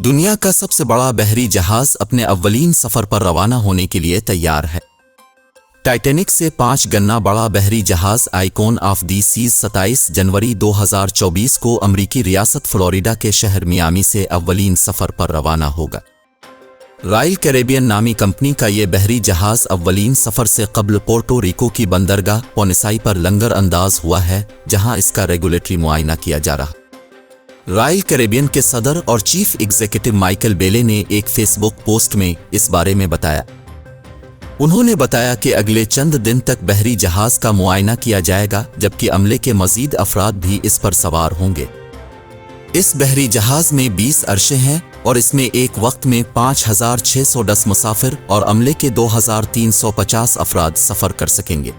दुनिया का सबसे बड़ा बहरी जहाज अपने अव्वलीन सफर पर रवाना होने के लिए तैयार है। टाइटैनिक से 5 गना बड़ा बहरी जहाज आइकॉन ऑफ दी सीज 27 जनवरी 2024 को अमरीकी रियासत फ्लोरिडा के शहर मियामी से अव्वलीन सफर पर रवाना होगा। रॉयल कैरेबियन नामी कंपनी का ये बहरी जहाज अव्वलीन सफर से कबल पोर्टो रिको की बंदरगाह पोनेसाई पर लंगर अंदाज हुआ है, जहां इसका रेगुलेटरी मुआयना किया जा रहा। रॉयल कैरेबियन के सदर और चीफ एग्जीक्यूटिव माइकल बेले ने एक फेसबुक पोस्ट में इस बारे में बताया। उन्होंने बताया कि अगले चंद दिन तक बहरी जहाज का मुआयना किया जाएगा, जबकि अमले के मजीद अफराद भी इस पर सवार होंगे। इस बहरी जहाज में 20 अरशे हैं और इसमें एक वक्त में 5610 मुसाफिर और अमले के 2350 अफराद सफर कर सकेंगे।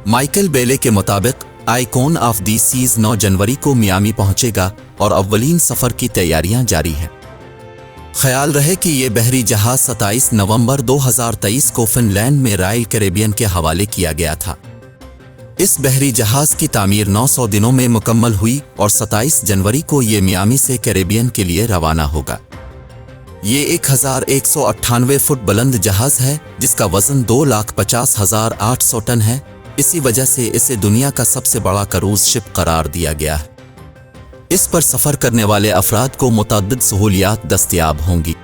माइकल बेले के मुताबिक आइकॉन ऑफ दी सीज 9 जनवरी को मियामी पहुंचेगा और अव्वलीन सफर की तैयारियां जारी हैं। ख्याल रहे कि ये बहरी जहाज 27 नवंबर 2023 को फिनलैंड में रॉयल कैरेबियन के हवाले किया गया था। इस बहरी जहाज की तामीर 900 दिनों में मुकम्मल हुई और 27 जनवरी को ये मियामी से कैरेबियन के लिए रवाना होगा। ये 1198 फुट बुलंद जहाज है, जिसका वजन 2,50,800 टन है। इसी वजह से इसे दुनिया का सबसे बड़ा क्रूज शिप करार दिया गया है। इस पर सफर करने वाले अफराद को मुतअद्दिद सहूलियात दस्तयाब होंगी।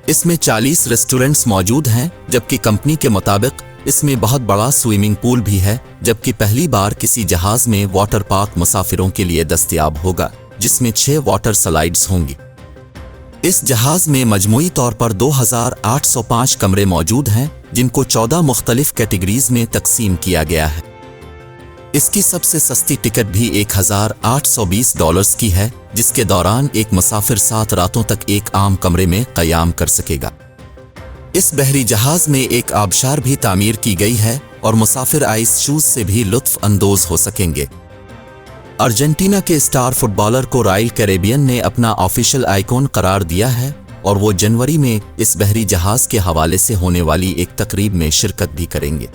इसमें 40 रेस्टोरेंट्स मौजूद हैं, जबकि कंपनी के मुताबिक इसमें बहुत बड़ा स्विमिंग पूल भी है, जबकि पहली बार किसी जहाज में वाटर पार्क मुसाफिरों के लिए दस्तयाब होगा, जिसमें 6 वाटर स्लाइड्स होंगी। इस जहाज में मजमूई तौर पर 2805 कमरे मौजूद हैं, जिनको 14 मुख्तलिफ कैटेगरीज में तकसीम किया गया है। इसकी सबसे सस्ती टिकट भी $1820 की है, जिसके दौरान एक मुसाफिर 7 रातों तक एक आम कमरे में क़याम कर सकेगा। इस बहरी जहाज में एक आबशार भी तामीर की गई है और मुसाफिर आइस शूज से भी लुत्फ अंदोज हो सकेंगे। अर्जेंटीना के स्टार फुटबॉलर को रॉयल कैरेबियन ने अपना ऑफिशियल आइकॉन करार दिया है और वो जनवरी में इस बहरी जहाज के हवाले से होने वाली एक तकरीब में शिरकत भी करेंगे।